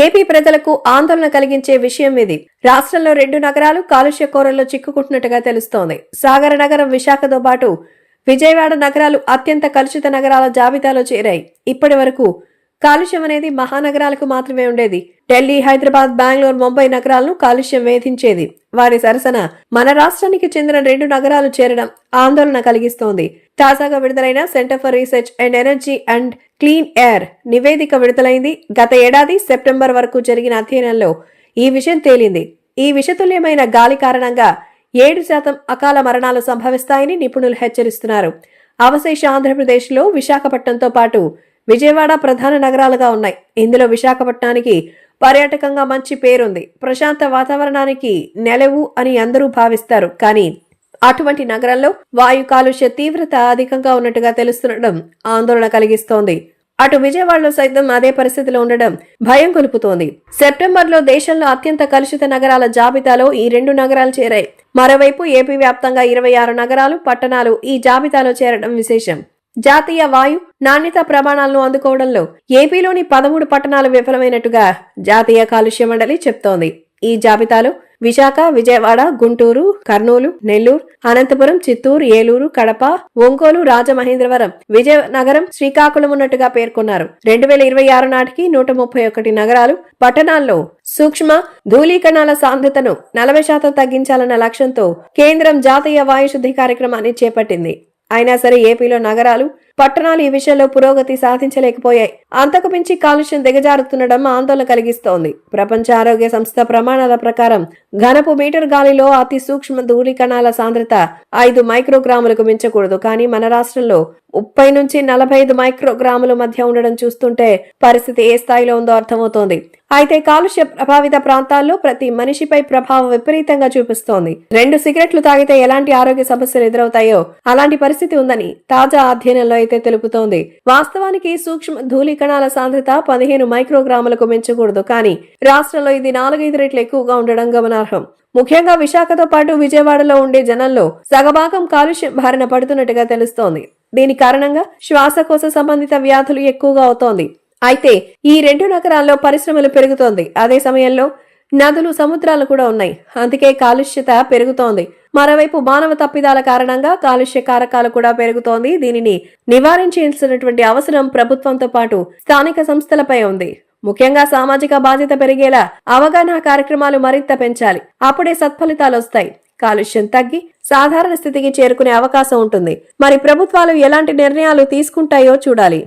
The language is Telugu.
ఏపీ ప్రజలకు ఆందోళన కలిగించే విషయం ఇది. రాష్ట్రంలో 2 నగరాలు కాలుష్య కోరల్లో చిక్కుకుంటున్నట్టుగా తెలుస్తోంది. సాగర నగరం, విశాఖతో పాటు విజయవాడ నగరాలు అత్యంత కలుషిత నగరాల జాబితాలో చేరాయి. ఇప్పటి వరకు కాలుష్యం అనేది మహానగరాలకు మాత్రమే ఉండేది. ఢిల్లీ, హైదరాబాద్, బెంగళూరు, ముంబై నగరాలను కాలుష్యం వేధించేది. వారి సరసన మన రాష్ట్రానికి చెందిన 2 నగరాలు చేరడం ఆందోళన కలిగిస్తోంది. తాజాగా విడుదలైన centre for research and energy and clean air నివేదిక విడుదలైంది. గత ఏడాది సెప్టెంబర్ వరకు జరిగిన అధ్యయనంలో ఈ విషయం తేలింది. ఈ విషతుల్యమైన గాలి కారణంగా 7% అకాల మరణాలు సంభవిస్తాయని నిపుణులు హెచ్చరిస్తున్నారు. అవశేష ఆంధ్రప్రదేశ్లో విశాఖపట్నంతో పాటు విజయవాడ ప్రధాన నగరాలుగా ఉన్నాయి. ఇందులో విశాఖపట్నానికి పర్యాటకంగా మంచి పేరుంది. ప్రశాంత వాతావరణానికి నెలవు అని అందరూ భావిస్తారు. కానీ అటువంటి నగరంలో వాయు కాలుష్య తీవ్రత అధికంగా ఉన్నట్టుగా తెలుస్తుండడం ఆందోళన కలిగిస్తోంది. అటు విజయవాడలో సైతం అదే పరిస్థితిలో ఉండడం భయం కొలుపుతోంది. సెప్టెంబర్లో దేశంలో అత్యంత కలుషిత నగరాల జాబితాలో ఈ 2 నగరాలు చేరాయి. మరోవైపు ఏపీ వ్యాప్తంగా 26 నగరాలు, పట్టణాలు ఈ జాబితాలో చేరడం విశేషం. జాతీయ వాయు నాణ్యత ప్రమాణాలను అందుకోవడంలో ఏపీలోని 13 పట్టణాలు విఫలమైనట్టుగా జాతీయ కాలుష్య మండలి చెప్తోంది. ఈ జాబితాలో విశాఖ, విజయవాడ, గుంటూరు, కర్నూలు, నెల్లూరు, అనంతపురం, చిత్తూరు, ఏలూరు, కడప, ఒంగోలు, రాజమహేంద్రవరం, విజయనగరం, శ్రీకాకుళం ఉన్నట్టుగా పేర్కొన్నారు. 2026 నాటికి 131 నగరాలు, పట్టణాల్లో సూక్ష్మ ధూళీకణాల సాంద్రతను 40% తగ్గించాలన్న లక్ష్యంతో కేంద్రం జాతీయ వాయు శుద్ధి కార్యక్రమాన్ని చేపట్టింది. అయినా సరే ఏపీలో నగరాలు, పట్టణాలు ఈ విషయంలో పురోగతి సాధించలేకపోయాయి. అంతకు మించి కాలుష్యం దిగజారుతుండడం ఆందోళన కలిగిస్తోంది. ప్రపంచ ఆరోగ్య సంస్థ ప్రమాణాల ప్రకారం ఘనపు మీటర్ గాలిలో అతి సూక్ష్మ ధూళికణాల సాంద్రత 5 మైక్రోగ్రాములకు మించకూడదు. కానీ మన రాష్ట్రంలో 30 నుంచి 45 మైక్రోగ్రాముల మధ్య ఉండడం చూస్తుంటే పరిస్థితి ఏ స్థాయిలో ఉందో అర్థమవుతోంది. అయితే కాలుష్య ప్రభావిత ప్రాంతాల్లో ప్రతి మనిషిపై ప్రభావం విపరీతంగా చూపిస్తోంది. 2 సిగరెట్లు తాగితే ఎలాంటి ఆరోగ్య సమస్యలు ఎదురవుతాయో అలాంటి పరిస్థితి ఉందని తాజా అధ్యయనంలో అయితే తెలుపుతోంది. వాస్తవానికి సూక్ష్మ ధూళికణాల సాంద్రత 15 మైక్రోగ్రాములకు మించకూడదు. కానీ రాష్ట్రంలో ఇది 4-5 రెట్లు ఎక్కువగా ఉండడం గమనార్హం. ముఖ్యంగా విశాఖతో పాటు విజయవాడలో ఉండే జనంలో సగభాగం కాలుష్యం బారిన పడుతున్నట్టుగా తెలుస్తోంది. దీని కారణంగా శ్వాసకోశ సంబంధిత వ్యాధులు ఎక్కువగా అవుతోంది. అయితే ఈ 2 నగరాల్లో పరిశ్రమలు పెరుగుతోంది. అదే సమయంలో నదులు, సముద్రాలు కూడా ఉన్నాయి. అందుకే కాలుష్యత పెరుగుతోంది. మరోవైపు మానవ తప్పిదాల కారణంగా కాలుష్య కారకాలు కూడా పెరుగుతోంది. దీనిని నివారించాల్సినటువంటి అవసరం ప్రభుత్వంతో పాటు స్థానిక సంస్థలపై ఉంది. ముఖ్యంగా సామాజిక బాధ్యత పెరిగేలా అవగాహన కార్యక్రమాలు మరింత పెంచాలి. అప్పుడే సత్ఫలితాలు వస్తాయి. కాలుష్యం తగ్గి సాధారణ స్థితికి చేరుకునే అవకాశం ఉంటుంది. మరి ప్రభుత్వాలు ఎలాంటి నిర్ణయాలు తీసుకుంటాయో చూడాలి.